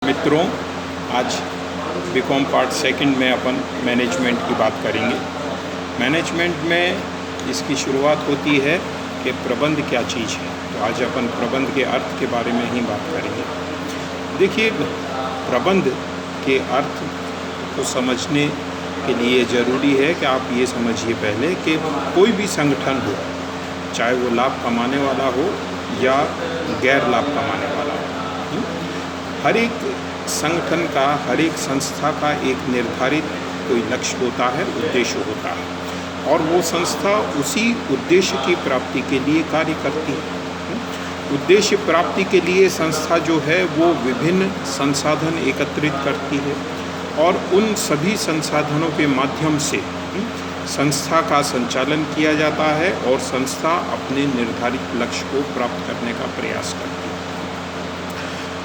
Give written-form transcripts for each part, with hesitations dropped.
मित्रों, आज BCom part second में अपन मैनेजमेंट की बात करेंगे। मैनेजमेंट में इसकी शुरुआत होती है कि प्रबंध क्या चीज़ है। तो आज अपन प्रबंध के अर्थ के बारे में ही बात करेंगे। देखिए, प्रबंध के अर्थ को समझने के लिए ज़रूरी है कि आप ये समझिए पहले कि कोई भी संगठन हो, चाहे वो लाभ कमाने वाला हो या गैर लाभ कमाने वाला हो, हर एक संगठन का, हर एक संस्था का एक निर्धारित कोई लक्ष्य होता है, उद्देश्य होता है, और वो संस्था उसी उद्देश्य की प्राप्ति के लिए कार्य करती है। उद्देश्य प्राप्ति के लिए संस्था जो है वो विभिन्न संसाधन एकत्रित करती है और उन सभी संसाधनों के माध्यम से संस्था का संचालन किया जाता है और संस्था अपने निर्धारित लक्ष्य को प्राप्त करने का प्रयास करती है।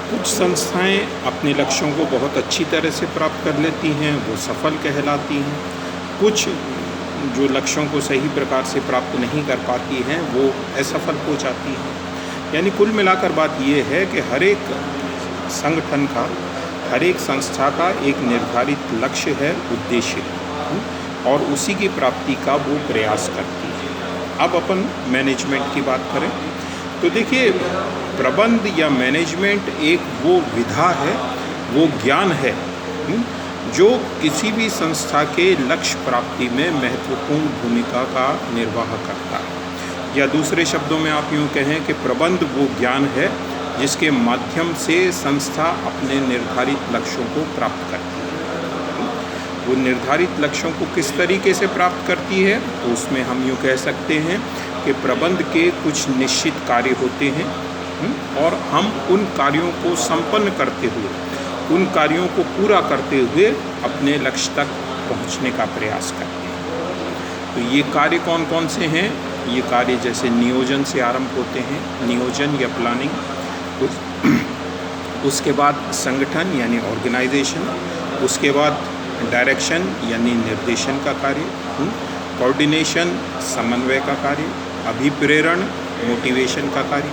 कुछ संस्थाएं अपने लक्ष्यों को बहुत अच्छी तरह से प्राप्त कर लेती हैं, वो सफल कहलाती हैं। कुछ जो लक्ष्यों को सही प्रकार से प्राप्त नहीं कर पाती हैं, वो असफल हो जाती हैं। यानी कुल मिलाकर बात ये है कि हर एक संगठन का, हर एक संस्था का एक निर्धारित लक्ष्य है, उद्देश्य है, और उसी की प्राप्ति का वो प्रयास करती है। अब अपन मैनेजमेंट की बात करें तो देखिए, प्रबंध या मैनेजमेंट एक वो विधा है, वो ज्ञान है जो किसी भी संस्था के लक्ष्य प्राप्ति में महत्वपूर्ण भूमिका का निर्वाह करता है। या दूसरे शब्दों में आप यूँ कहें कि प्रबंध वो ज्ञान है जिसके माध्यम से संस्था अपने निर्धारित लक्ष्यों को प्राप्त करती है। वो निर्धारित लक्ष्यों को किस तरीके से प्राप्त करती है, तो उसमें हम यूँ कह सकते हैं कि प्रबंध के कुछ निश्चित कार्य होते हैं और हम उन कार्यों को संपन्न करते हुए, उन कार्यों को पूरा करते हुए अपने लक्ष्य तक पहुंचने का प्रयास करते हैं। तो ये कार्य कौन कौन से हैं? ये कार्य जैसे नियोजन से आरंभ होते हैं, नियोजन या प्लानिंग, उसके बाद संगठन यानी ऑर्गेनाइजेशन, उसके बाद डायरेक्शन यानी निर्देशन का कार्य, कोऑर्डिनेशन समन्वय का कार्य, अभिप्रेरण मोटिवेशन का कार्य,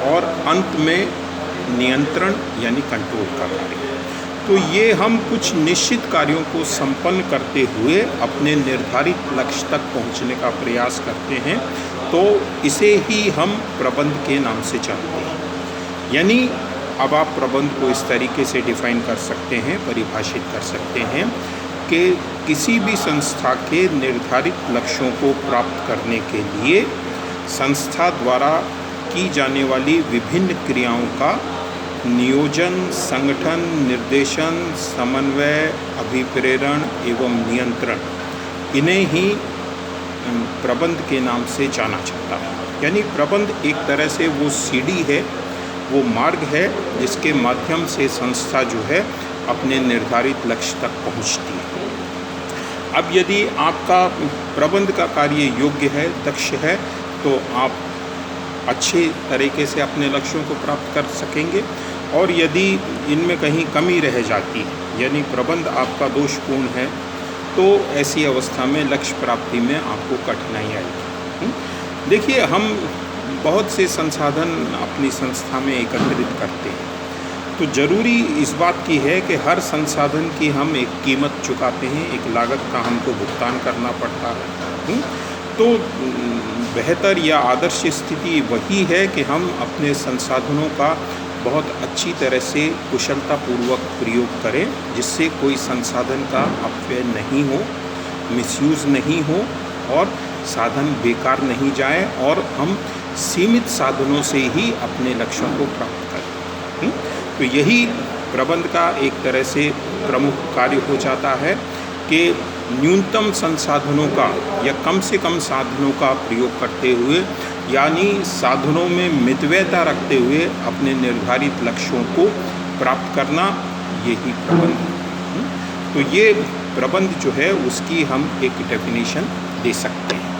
और अंत में नियंत्रण यानी कंट्रोल का कार्य। तो ये हम कुछ निश्चित कार्यों को संपन्न करते हुए अपने निर्धारित लक्ष्य तक पहुंचने का प्रयास करते हैं, तो इसे ही हम प्रबंध के नाम से जानते हैं। यानी अब आप प्रबंध को इस तरीके से डिफाइन कर सकते हैं, परिभाषित कर सकते हैं कि किसी भी संस्था के निर्धारित लक्ष्यों को प्राप्त करने के लिए संस्था द्वारा की जाने वाली विभिन्न क्रियाओं का नियोजन, संगठन, निर्देशन, समन्वय, अभिप्रेरण एवं नियंत्रण, इन्हें ही प्रबंध के नाम से जाना जाता है। यानी प्रबंध एक तरह से वो सीढ़ी है, वो मार्ग है जिसके माध्यम से संस्था जो है अपने निर्धारित लक्ष्य तक पहुंचती है। अब यदि आपका प्रबंध का कार्य योग्य है, दक्ष है, तो आप अच्छे तरीके से अपने लक्ष्यों को प्राप्त कर सकेंगे। और यदि इनमें कहीं कमी रह जाती है, यानी प्रबंध आपका दोषपूर्ण है, तो ऐसी अवस्था में लक्ष्य प्राप्ति में आपको कठिनाई आएगी। देखिए, हम बहुत से संसाधन अपनी संस्था में एकत्रित करते हैं, तो ज़रूरी इस बात की है कि हर संसाधन की हम एक कीमत चुकाते हैं, एक लागत का हमको भुगतान करना पड़ता है। तो बेहतर या आदर्श स्थिति वही है कि हम अपने संसाधनों का बहुत अच्छी तरह से कुशलतापूर्वक प्रयोग करें, जिससे कोई संसाधन का अपव्यय नहीं हो, मिसयूज़ नहीं हो और साधन बेकार नहीं जाए, और हम सीमित साधनों से ही अपने लक्ष्यों को प्राप्त करें। तो यही प्रबंध का एक तरह से प्रमुख कार्य हो जाता है कि न्यूनतम संसाधनों का या कम से कम साधनों का प्रयोग करते हुए, यानी साधनों में मितव्ययता रखते हुए अपने निर्धारित लक्ष्यों को प्राप्त करना, यही प्रबंध है। तो ये प्रबंध जो है उसकी हम एक डेफिनेशन दे सकते हैं।